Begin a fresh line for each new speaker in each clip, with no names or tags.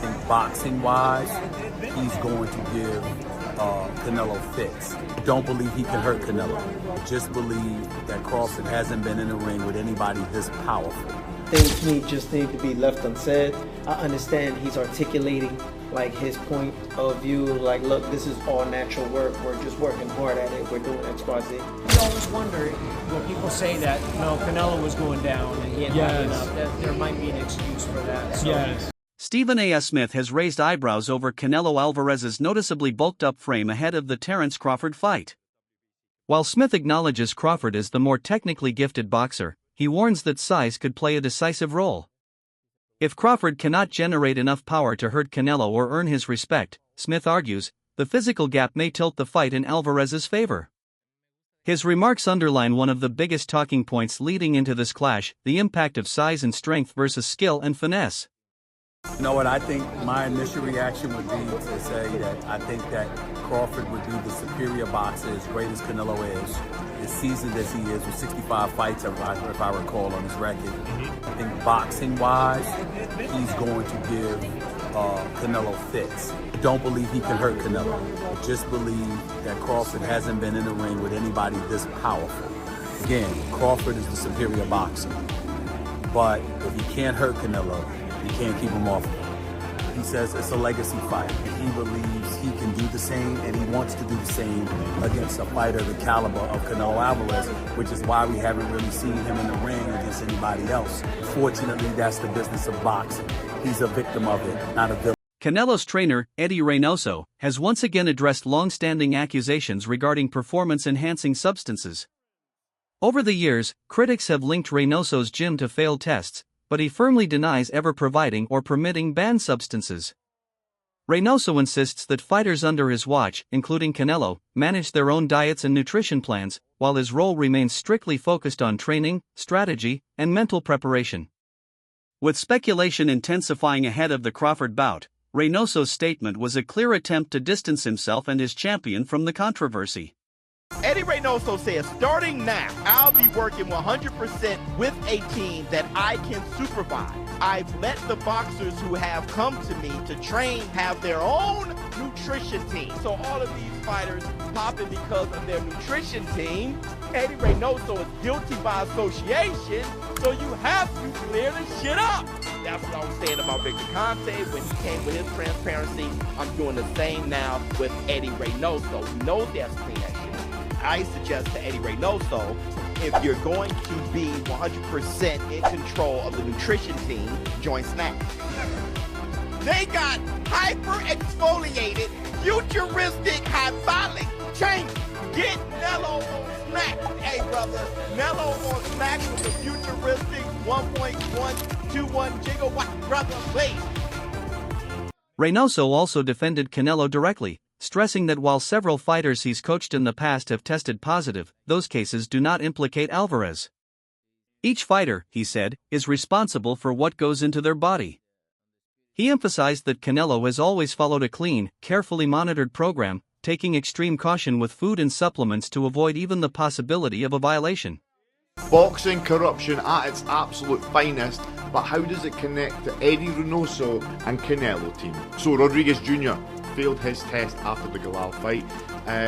think boxing-wise, he's going to give Canelo fits. Don't believe he can hurt Canelo. Just believe that Crawford hasn't been in the ring with anybody this powerful.
Things just need to be left unsaid. I understand he's articulating like his point of view, like, look, this is all natural work. We're just working hard at it. We're doing X, Y, Z.
You always wonder when people say that, Canelo was going down and he hadn't had enough, that there might be an excuse for that. So.
Yes.
Stephen A. Smith has raised eyebrows over Canelo Alvarez's noticeably bulked-up frame ahead of the Terence Crawford fight. While Smith acknowledges Crawford is the more technically gifted boxer, he warns that size could play a decisive role. If Crawford cannot generate enough power to hurt Canelo or earn his respect, Smith argues, the physical gap may tilt the fight in Alvarez's favor. His remarks underline one of the biggest talking points leading into this clash, the impact of size and strength versus skill and finesse.
You know what, I think my initial reaction would be to say that I think that Crawford would be the superior boxer, as great as Canelo is, as seasoned as he is, with 65 fights, if I recall, on his record. I think boxing-wise, he's going to give Canelo fits. Don't believe he can hurt Canelo. Just believe that Crawford hasn't been in the ring with anybody this powerful. Again, Crawford is the superior boxer. But if he can't hurt Canelo, you can't keep him off. He says it's a legacy fight. He believes he can do the same, and he wants to do the same against a fighter the caliber of Canelo Alvarez, which is why we haven't really seen him in the ring against anybody else. Fortunately, that's the business of boxing. He's a victim of it, not a villain.
Canelo's trainer, Eddie Reynoso, has once again addressed long-standing accusations regarding performance-enhancing substances. Over the years, critics have linked Reynoso's gym to failed tests, but he firmly denies ever providing or permitting banned substances. Reynoso insists that fighters under his watch, including Canelo, manage their own diets and nutrition plans, while his role remains strictly focused on training, strategy, and mental preparation. With speculation intensifying ahead of the Crawford bout, Reynoso's statement was a clear attempt to distance himself and his champion from the controversy.
Eddie Reynoso says, starting now, I'll be working 100% with a team that I can supervise. I've let the boxers who have come to me to train have their own nutrition team. So all of these fighters popping because of their nutrition team. Eddie Reynoso is guilty by association, so you have to clear this shit up. That's what I was saying about Victor Conte when he came with his transparency. I'm doing the same now with Eddie Reynoso. He knows he has to clean that shit. I suggest to Eddie Reynoso, if you're going to be 100% in control of the nutrition team, join SNAP. They got hyper-exfoliated, futuristic, hydraulic change. Get Nello on SNAP. Hey, brother, Nello on SNAP with the futuristic 1.121 gigawatt, brother, please.
Reynoso also defended Canelo directly, stressing that while several fighters he's coached in the past have tested positive, those cases do not implicate Alvarez. Each fighter, he said, is responsible for what goes into their body. He emphasized that Canelo has always followed a clean, carefully monitored program, taking extreme caution with food and supplements to avoid even the possibility of a violation.
Boxing corruption at its absolute finest, but how does it connect to Eddie Reynoso and Canelo team? So Rodriguez Jr. failed his test after the Galal fight.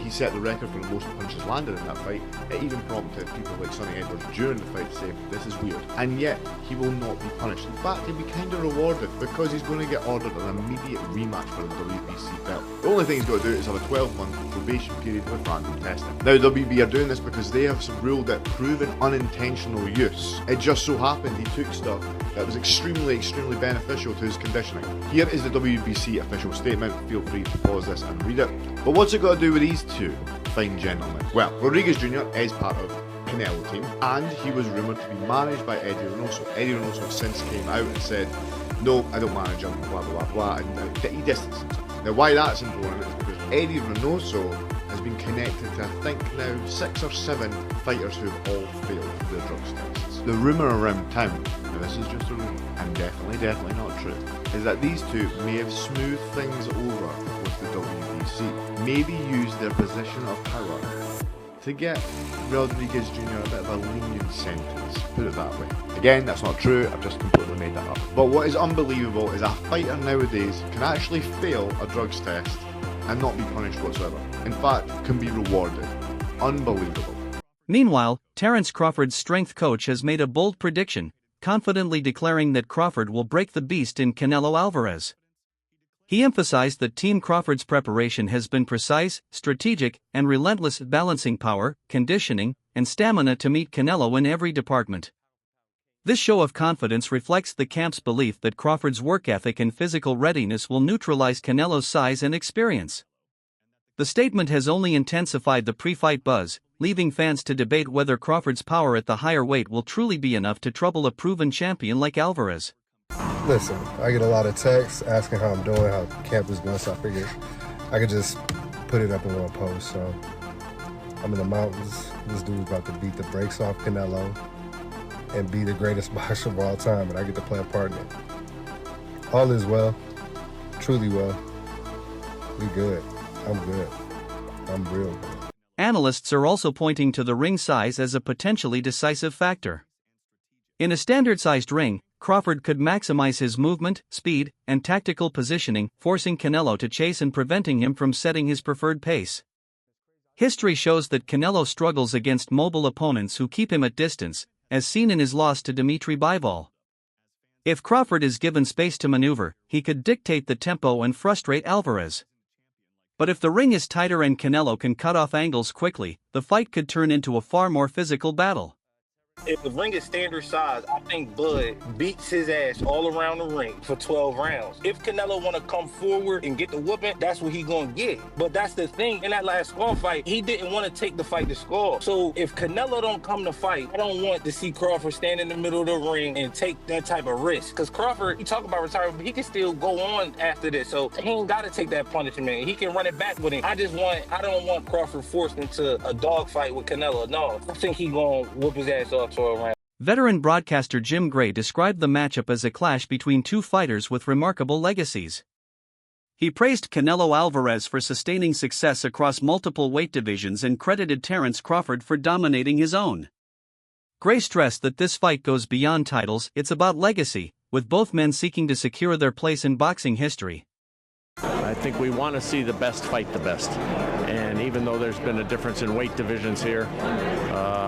He set the record for the most punches landed in that fight. It even prompted people like Sonny Edwards during the fight to say, this is weird. And yet, he will not be punished. In fact, he'll be kind of rewarded because he's going to get ordered an immediate rematch for the WBC belt. The only thing he's got to do is have a 12-month probation period with random testing. Now, WB are doing this because they have ruled it proven unintentional use. It just so happened he took stuff that was extremely beneficial to his conditioning. Here is the WBC official statement. Feel free to pause this and read it. But what's it got to do with these two fine gentlemen? Well, Rodriguez Jr. is part of Canelo team, and he was rumoured to be managed by Eddie Reynoso. Eddie Reynoso since came out and said, no, I don't manage him, blah, blah, blah, blah, and he distanced himself. Now, why that's important is because Eddie Reynoso has been connected to, I think now, 6 or 7 fighters who have all failed their drugs tests. The rumour around town, now this is just a rumour, and definitely not true, is that these two may have smoothed things over with the WBC, maybe use their position of power to get Rodriguez Jr. a bit of a lenient sentence, put it that way. Again, that's not true, I've just completely made that up. But what is unbelievable is a fighter nowadays can actually fail a drugs test and not be punished whatsoever. In fact, can be rewarded. Unbelievable.
Meanwhile, Terence Crawford's strength coach has made a bold prediction, confidently declaring that Crawford will break the beast in Canelo Alvarez. He emphasized that Team Crawford's preparation has been precise, strategic, and relentless, balancing power, conditioning, and stamina to meet Canelo in every department. This show of confidence reflects the camp's belief that Crawford's work ethic and physical readiness will neutralize Canelo's size and experience. The statement has only intensified the pre-fight buzz, leaving fans to debate whether Crawford's power at the higher weight will truly be enough to trouble a proven champion like Alvarez.
Listen, I get a lot of texts asking how I'm doing, how camp is going, so I figured I could just put it up in one post. So I'm in the mountains. This dude's about to beat the brakes off Canelo and be the greatest boxer of all time, and I get to play a part in it. All is well, truly well. We good. I'm good. I'm real good.
Analysts are also pointing to the ring size as a potentially decisive factor. In a standard-sized ring, Crawford could maximize his movement, speed, and tactical positioning, forcing Canelo to chase and preventing him from setting his preferred pace. History shows that Canelo struggles against mobile opponents who keep him at distance, as seen in his loss to Dimitri Bivol. If Crawford is given space to maneuver, he could dictate the tempo and frustrate Alvarez. But if the ring is tighter and Canelo can cut off angles quickly, the fight could turn into a far more physical battle.
If the ring is standard size, I think Bud beats his ass all around the ring for 12 rounds. If Canelo want to come forward and get the whooping, that's what he gonna get. But that's the thing, in that last Skull fight, he didn't want to take the fight to Skull. So if Canelo don't come to fight, I don't want to see Crawford stand in the middle of the ring and take that type of risk. Because Crawford, he talk about retirement, but he can still go on after this. So he ain't got to take that punishment. He can run it back with him. I don't want Crawford forced into a dogfight with Canelo. No, I think he gonna whoop his ass off.
Veteran broadcaster Jim Gray described the matchup as a clash between two fighters with remarkable legacies. He praised Canelo Alvarez for sustaining success across multiple weight divisions and credited Terence Crawford for dominating his own. Gray stressed that this fight goes beyond titles, it's about legacy, with both men seeking to secure their place in boxing history.
I think we want to see the best fight the best. And even though there's been a difference in weight divisions here,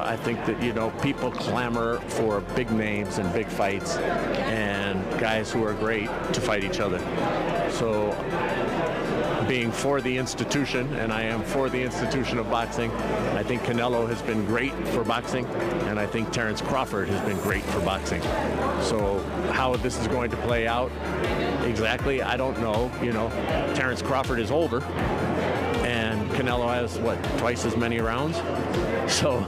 I think that, people clamor for big names and big fights and guys who are great to fight each other. So being for the institution, and I am for the institution of boxing, I think Canelo has been great for boxing, and I think Terence Crawford has been great for boxing. So how this is going to play out exactly, I don't know. Terence Crawford is older, and Canelo has, twice as many rounds? So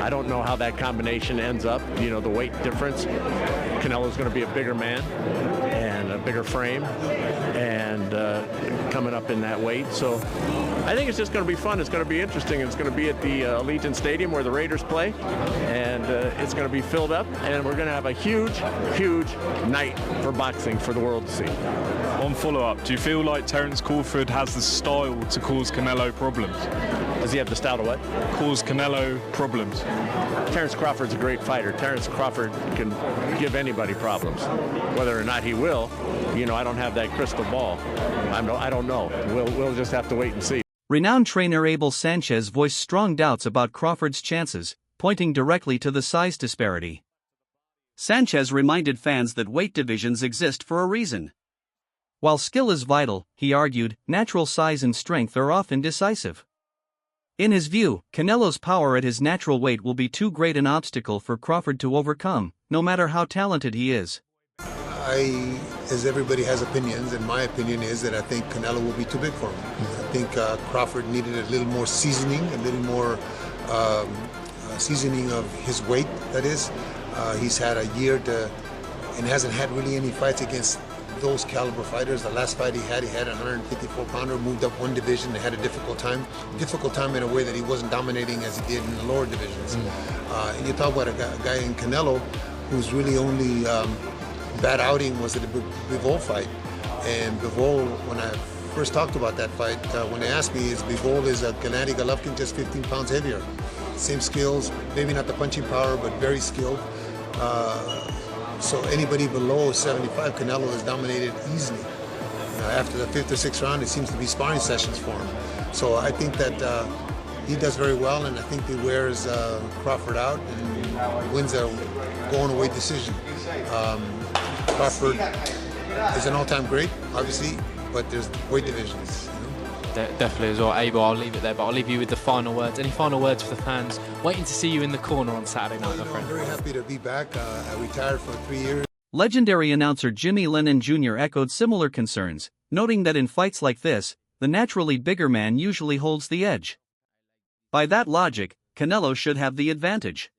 I don't know how that combination ends up. The weight difference. Canelo's going to be a bigger man and a bigger frame, and coming up in that weight. So I think it's just going to be fun. It's going to be interesting. It's going to be at the Allegiant Stadium where the Raiders play, and it's going to be filled up, and we're going to have a huge, huge night for boxing for the world to see.
On follow-up, do you feel like Terence Crawford has the style to cause Canelo problems?
Does he have the style to what?
Cause Canelo problems.
Terence Crawford's a great fighter. Terence Crawford can give anybody problems. Whether or not he will, I don't have that crystal ball. I don't know. We'll just have to wait and see.
Renowned trainer Abel Sanchez voiced strong doubts about Crawford's chances, pointing directly to the size disparity. Sanchez reminded fans that weight divisions exist for a reason. While skill is vital, he argued, natural size and strength are often decisive. In his view, Canelo's power at his natural weight will be too great an obstacle for Crawford to overcome, no matter how talented he is.
As everybody has opinions, and my opinion is that I think Canelo will be too big for him. I think Crawford needed a little more seasoning, a little more seasoning of his weight, that is. He's had a year and hasn't had really any fights against those caliber fighters. The last fight he had a 154-pounder, moved up one division and had a difficult time in a way that he wasn't dominating as he did in the lower divisions. And you talk about a guy in Canelo whose really only bad outing was at the Bivol fight. And Bivol, when I first talked about that fight, when they asked me, is Bivol is Gennady Golovkin just 15 pounds heavier? Same skills, maybe not the punching power, but very skilled. So anybody below 75, Canelo is dominated easily. After the 5th or 6th round, it seems to be sparring sessions for him. So I think that he does very well, and I think he wears Crawford out and wins a going-away decision. Crawford is an all-time great, obviously, but there's weight divisions.
Definitely as well. Abel, I'll leave it there, but I'll leave you with the final words. Any final words for the fans? Waiting to see you in the corner on Saturday night, my friend.
I'm very happy to be back. I retired for 3 years.
Legendary announcer Jimmy Lennon Jr. echoed similar concerns, noting that in fights like this, the naturally bigger man usually holds the edge. By that logic, Canelo should have the advantage.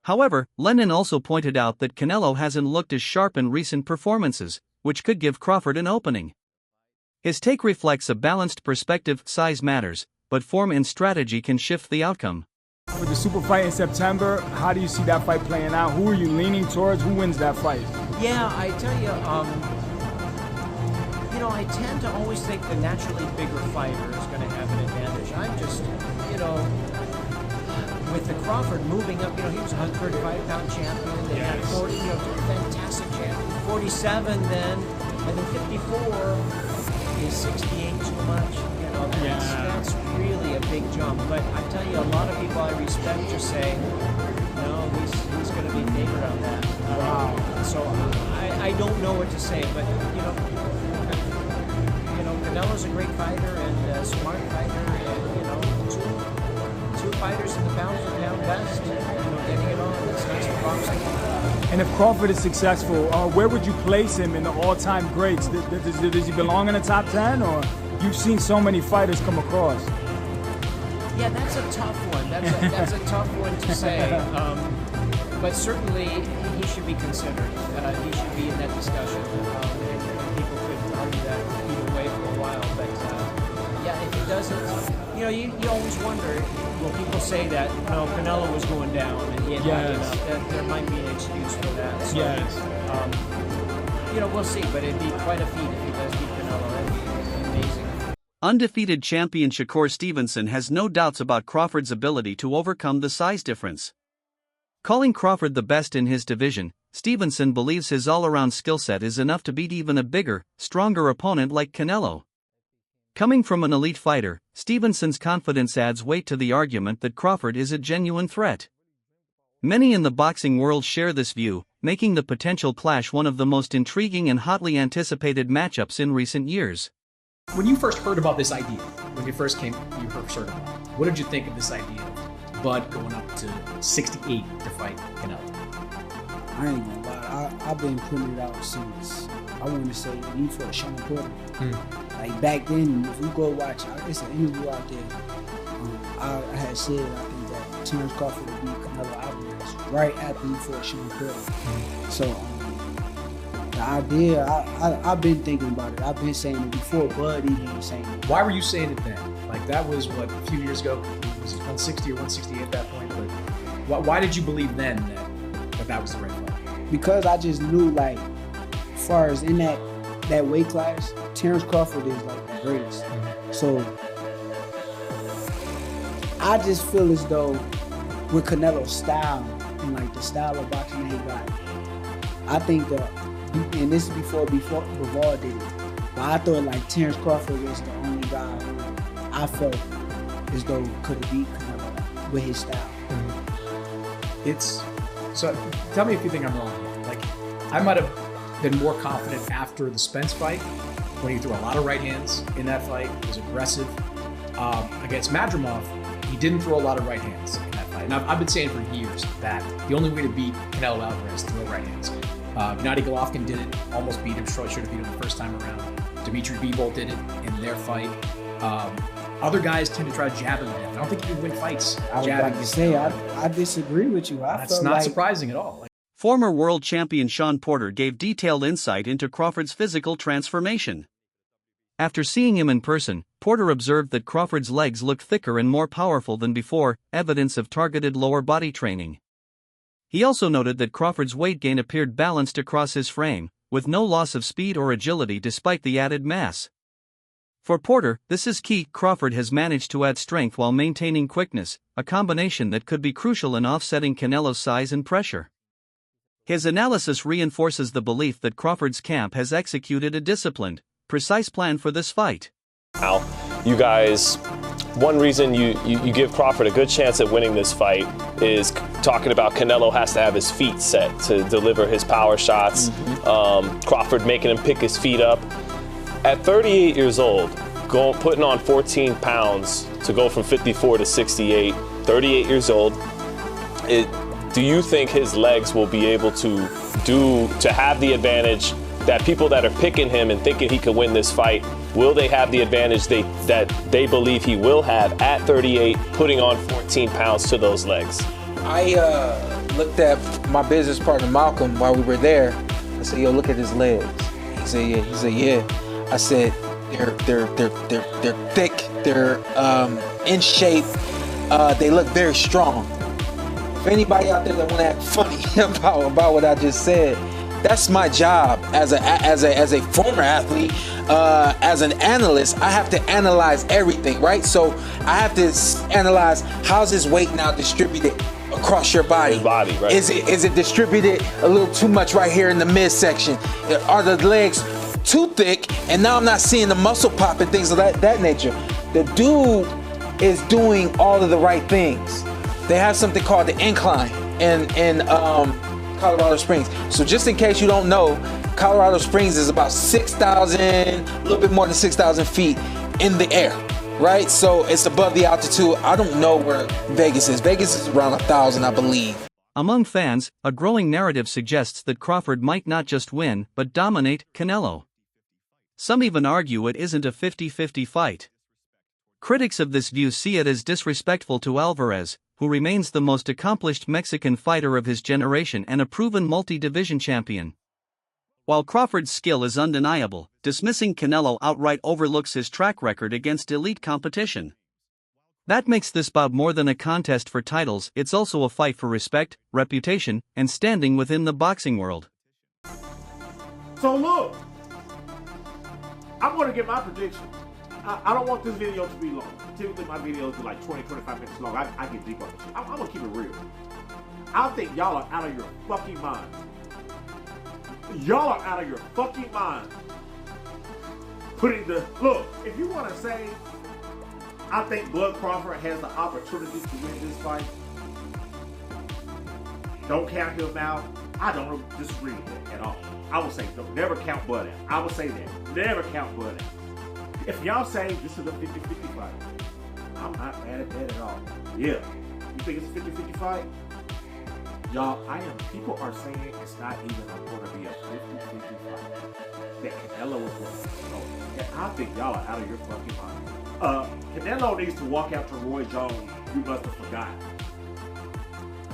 However, Lennon also pointed out that Canelo hasn't looked as sharp in recent performances, which could give Crawford an opening. His take reflects a balanced perspective. Size matters, but form and strategy can shift the outcome.
For the super fight in September, how do you see that fight playing out? Who are you leaning towards? Who wins that fight?
Yeah, I tell you, I tend to always think the naturally bigger fighter is going to have an advantage. I'm just, with the Crawford moving up, he was a 135-pound champion. They had 40, fantastic champion. 47 then, and then 54. Is 68 too much? That's really a big jump. But I tell you, a lot of people I respect just say, no, he's going to be favored on that. Wow. So I don't know what to say, but Canelo's a great fighter and a smart fighter, and two fighters in the pound for pound best. Getting it on. That's nice for boxing.
And if Crawford is successful, where would you place him in the all-time greats? Does he belong in the top 10, or you've seen so many fighters come across?
Yeah, that's a tough one. That's a tough one to say. But certainly he should be considered. He should be in that discussion. And people could argue that either way for a while. But if he doesn't, you always wonder. Well, people say that Canelo was going down and he had enough. That there might be an excuse for that. So, we'll see. But it'd be quite a feat if he does beat Canelo. That'd be amazing.
Undefeated champion Shakur Stevenson has no doubts about Crawford's ability to overcome the size difference. Calling Crawford the best in his division, Stevenson believes his all-around skill set is enough to beat even a bigger, stronger opponent like Canelo. Coming from an elite fighter, Stevenson's confidence adds weight to the argument that Crawford is a genuine threat. Many in the boxing world share this view, making the potential clash one of the most intriguing and hotly anticipated matchups in recent years.
When you first heard about this idea, when you first heard about it, what did you think of this idea of Bud going up to 68 to fight Canelo?
I ain't gonna lie, I've been putting it out since, I want to say, you for Sean Porter. Like back then, if you go watch, it's an interview out there. I had said, I think that Terence Crawford would beat Canelo Alvarez right after he fought Sean Porter. So the idea, I've been thinking about it. I've been saying it before Bud even was saying it.
Why were you saying it then? Like that was what, a few years ago? Was it 160 or 168 at that point? But why did you believe then that was the right fight?
Because I just knew, like, as far as in that weight class, Terence Crawford is like the greatest. So I just feel as though with Canelo's style and like the style of boxing that he got, I think and this is before Bivol did it, but I thought like Terence Crawford was the only guy who I felt as though could have beat Canelo with his style.
So tell me if you think I'm wrong here. Like, I might have been more confident after the Spence fight when he threw a lot of right hands in that fight. He was aggressive. Against Madrimov, he didn't throw a lot of right hands in that fight. And I've been saying for years that the only way to beat Canelo Alvarez is to throw right hands. Gennady Golovkin did it, almost beat him. Should have beat him the first time around. Dimitri Bivol did it in their fight. Other guys tend to try to jab him to death. I don't think you can win fights.
I was about to say, I disagree with you.
That's not surprising at all.
Former world champion Sean Porter gave detailed insight into Crawford's physical transformation. After seeing him in person, Porter observed that Crawford's legs looked thicker and more powerful than before, evidence of targeted lower body training. He also noted that Crawford's weight gain appeared balanced across his frame, with no loss of speed or agility despite the added mass. For Porter, this is key. Crawford has managed to add strength while maintaining quickness, a combination that could be crucial in offsetting Canelo's size and pressure. His analysis reinforces the belief that Crawford's camp has executed a disciplined, precise plan for this fight.
Now, you guys, one reason you give Crawford a good chance at winning this fight is talking about Canelo has to have his feet set to deliver his power shots. Crawford making him pick his feet up. At 38 years old, putting on 14 pounds to go from 54 to 68, 38 years old, do you think his legs will be able to have the advantage that people that are picking him and thinking he could win this fight, will they have the advantage that they believe he will have at 38, putting on 14 pounds to those legs?
I looked at my business partner Malcolm while we were there. I said, "Yo, look at his legs." He said, "Yeah." He said, "Yeah." I said, "They're thick. They're in shape. They look very strong." If anybody out there that want to act funny about what I just said, that's my job as a former athlete, as an analyst. I have to analyze everything, right? So I have to analyze how's his weight now distributed across your body.
His body, right?
Is it distributed a little too much right here in the midsection? Are the legs too thick? And now I'm not seeing the muscle pop and things of that nature. The dude is doing all of the right things. They have something called the incline in Colorado Springs. So just in case you don't know, Colorado Springs is about 6,000, a little bit more than 6,000 feet in the air, right? So it's above the altitude. I don't know where Vegas is. Vegas is around 1,000, I believe.
Among fans, a growing narrative suggests that Crawford might not just win, but dominate Canelo. Some even argue it isn't a 50-50 fight. Critics of this view see it as disrespectful to Alvarez, who remains the most accomplished Mexican fighter of his generation and a proven multi-division champion. While Crawford's skill is undeniable, dismissing Canelo outright overlooks his track record against elite competition. That makes this bout more than a contest for titles, it's also a fight for respect, reputation, and standing within the boxing world.
So look, I'm going to get my prediction. I don't want this video to be long. Typically my videos are like 20-25 minutes long. I get deep on this shit. I'm going to keep it real. I think y'all are out of your fucking mind. Y'all are out of your fucking mind. Look, if you want to say, I think Bud Crawford has the opportunity to win this fight, don't count him out. I don't disagree with that at all. I would say, don't never count Bud out. I would say that. Never count Bud out. If y'all say this is a 50-50 fight, I'm not mad at that at all. Yeah. You think it's a 50-50 fight? Y'all, people are saying it's not even going to be a 50-50 fight. That Canelo is going to go. And I think y'all are out of your fucking mind. Canelo needs to walk out to Roy Jones. You must have forgotten.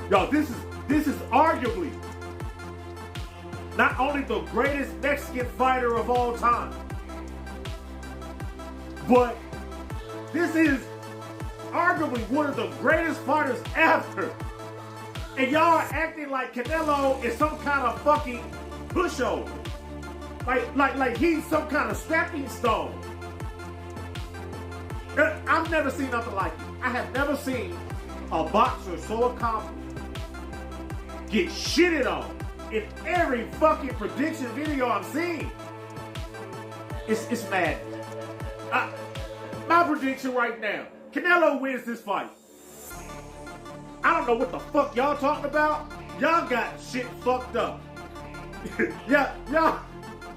Y'all, this is arguably not only the greatest Mexican fighter of all time, but this is arguably one of the greatest fighters ever. And y'all are acting like Canelo is some kind of fucking pushover. Like he's some kind of stepping stone. I've never seen nothing like it. I have never seen a boxer so accomplished get shitted on in every fucking prediction video I've seen. It's mad. My prediction right now, Canelo wins this fight. I don't know what the fuck y'all talking about. Y'all got shit fucked up.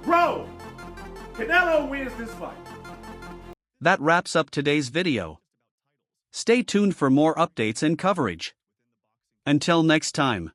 Bro, Canelo wins this fight.
That wraps up today's video. Stay tuned for more updates and coverage. Until next time.